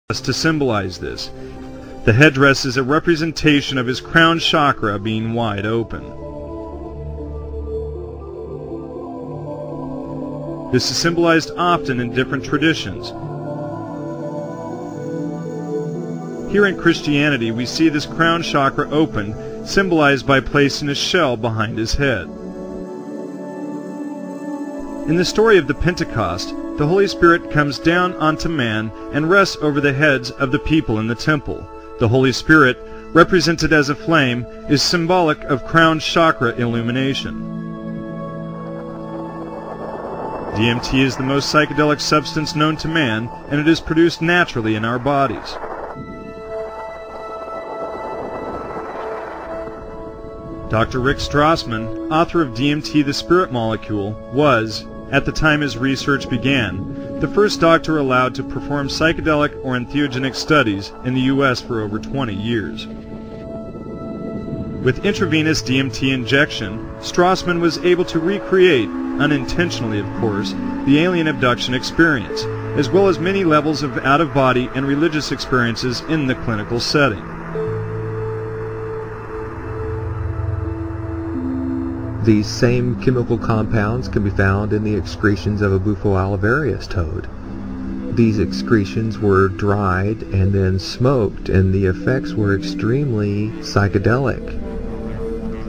to symbolize this. The headdress is a representation of his crown chakra being wide open. This is symbolized often in different traditions. Here in Christianity, we see this crown chakra open, symbolized by placing a shell behind his head. In the story of the Pentecost, the Holy Spirit comes down onto man and rests over the heads of the people in the temple. The Holy Spirit, represented as a flame, is symbolic of crown chakra illumination. DMT is the most psychedelic substance known to man, and it is produced naturally in our bodies. Dr. Rick Strassman, author of DMT, the Spirit Molecule, was, at the time his research began, the first doctor allowed to perform psychedelic or entheogenic studies in the U.S. for over 20 years. With intravenous DMT injection, Strassman was able to recreate, unintentionally of course, the alien abduction experience, as well as many levels of out-of-body and religious experiences in the clinical setting. These same chemical compounds can be found in the excretions of a Bufo alivarius toad. These excretions were dried and then smoked, and the effects were extremely psychedelic.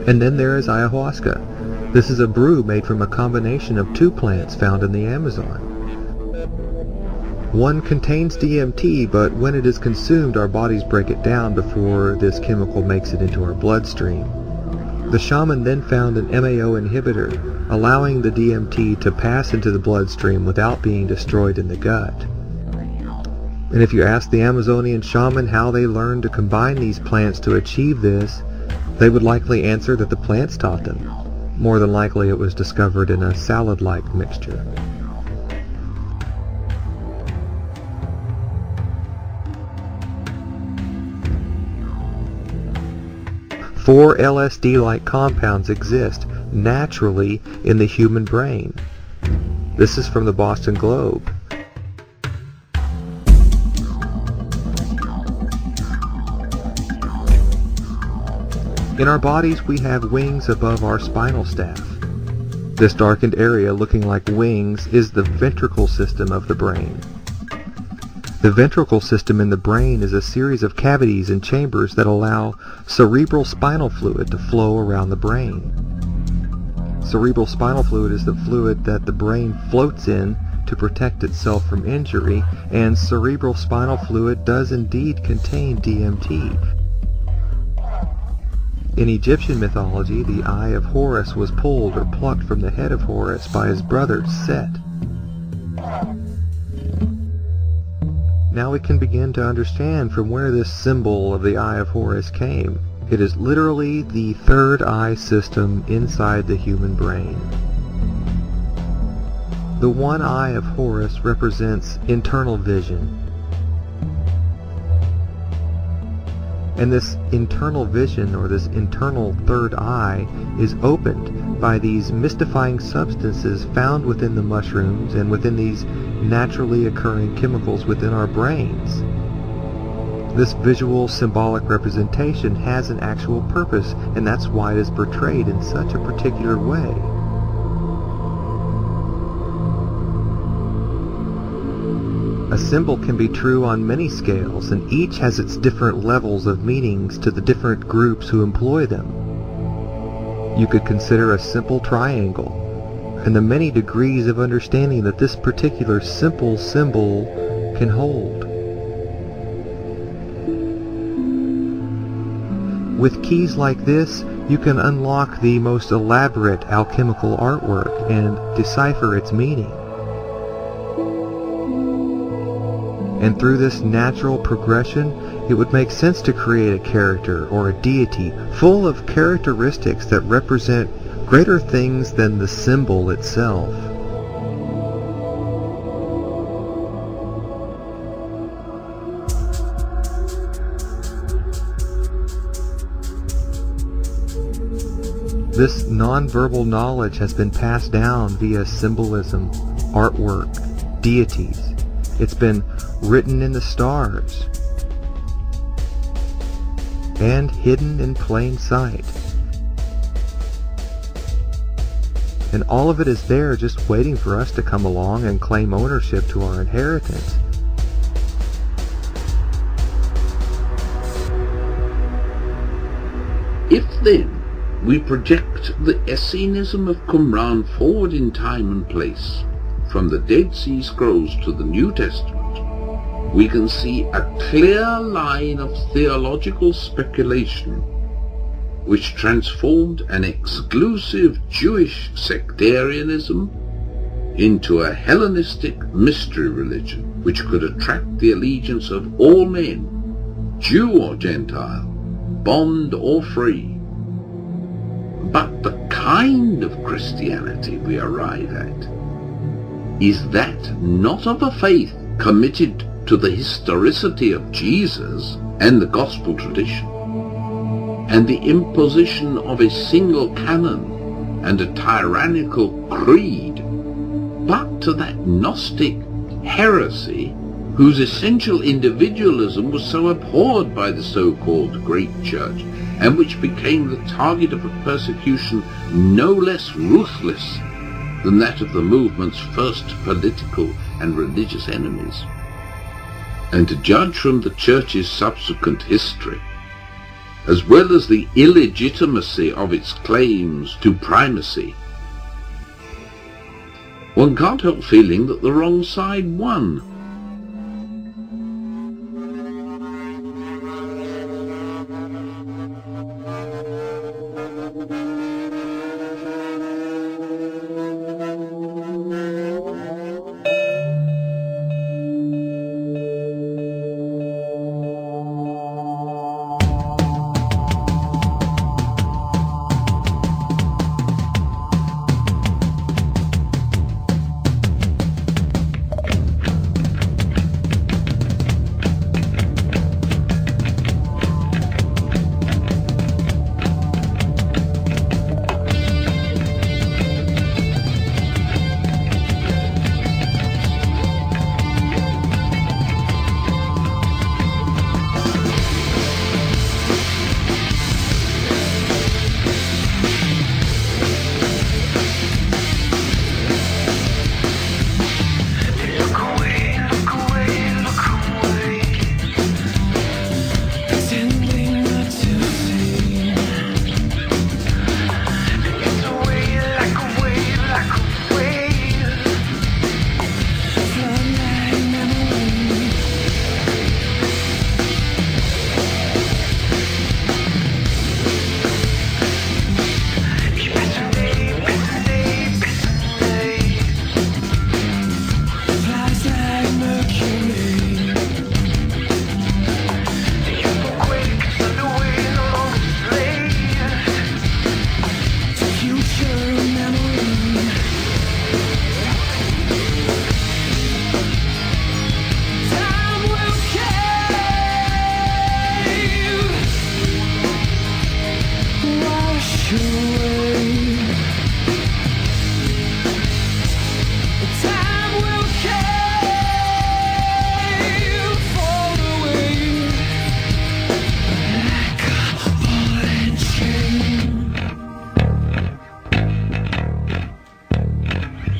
And then there is ayahuasca. This is a brew made from a combination of two plants found in the Amazon. One contains DMT, but when it is consumed, our bodies break it down before this chemical makes it into our bloodstream. The shaman then found an MAO inhibitor, allowing the DMT to pass into the bloodstream without being destroyed in the gut. And if you ask the Amazonian shaman how they learned to combine these plants to achieve this, they would likely answer that the plants taught them. More than likely it was discovered in a salad-like mixture. Four LSD-like compounds exist naturally in the human brain. This is from the Boston Globe. In our bodies, we have wings above our spinal staff. This darkened area looking like wings is the ventricle system of the brain. The ventricle system in the brain is a series of cavities and chambers that allow cerebral spinal fluid to flow around the brain. Cerebral spinal fluid is the fluid that the brain floats in to protect itself from injury, and cerebral spinal fluid does indeed contain DMT. In Egyptian mythology, the eye of Horus was pulled or plucked from the head of Horus by his brother Set. Now we can begin to understand from where this symbol of the Eye of Horus came. It is literally the third eye system inside the human brain. The one eye of Horus represents internal vision. And this internal vision, or this internal third eye, is opened by these mystifying substances found within the mushrooms and within these naturally occurring chemicals within our brains. This visual symbolic representation has an actual purpose, and that's why it is portrayed in such a particular way. A symbol can be true on many scales, and each has its different levels of meanings to the different groups who employ them. You could consider a simple triangle, and the many degrees of understanding that this particular simple symbol can hold. With keys like this, you can unlock the most elaborate alchemical artwork and decipher its meaning. And through this natural progression, it would make sense to create a character or a deity full of characteristics that represent greater things than the symbol itself. This nonverbal knowledge has been passed down via symbolism, artwork, deities. It's been written in the stars, and hidden in plain sight. And all of it is there just waiting for us to come along and claim ownership to our inheritance. If then we project the Essenism of Qumran forward in time and place, from the Dead Sea Scrolls to the New Testament, we can see a clear line of theological speculation which transformed an exclusive Jewish sectarianism into a Hellenistic mystery religion which could attract the allegiance of all men, Jew or Gentile, bond or free. But the kind of Christianity we arrive at is that not of a faith committed to the historicity of Jesus and the gospel tradition, and the imposition of a single canon and a tyrannical creed, but to that Gnostic heresy whose essential individualism was so abhorred by the so-called Great Church, and which became the target of a persecution no less ruthless than that of the movement's first political and religious enemies. And to judge from the Church's subsequent history, as well as the illegitimacy of its claims to primacy, one can't help feeling that the wrong side won.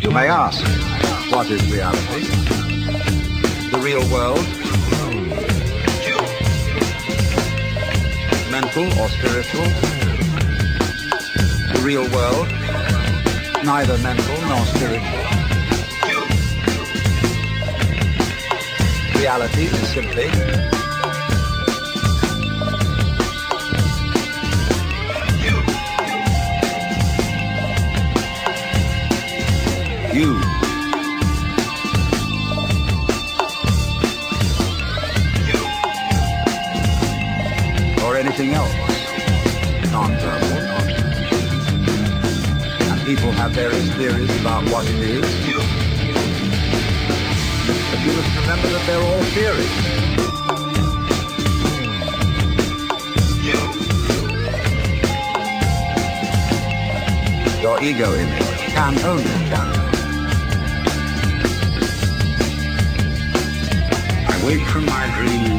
You may ask, what is reality? The real world? Mental or spiritual? The real world? Neither mental nor spiritual. Reality is simply you. Or anything else, non-verbal. And people have various theories about what it is. But you must remember that they're all theories. Your ego image can only count. wake from my dream in the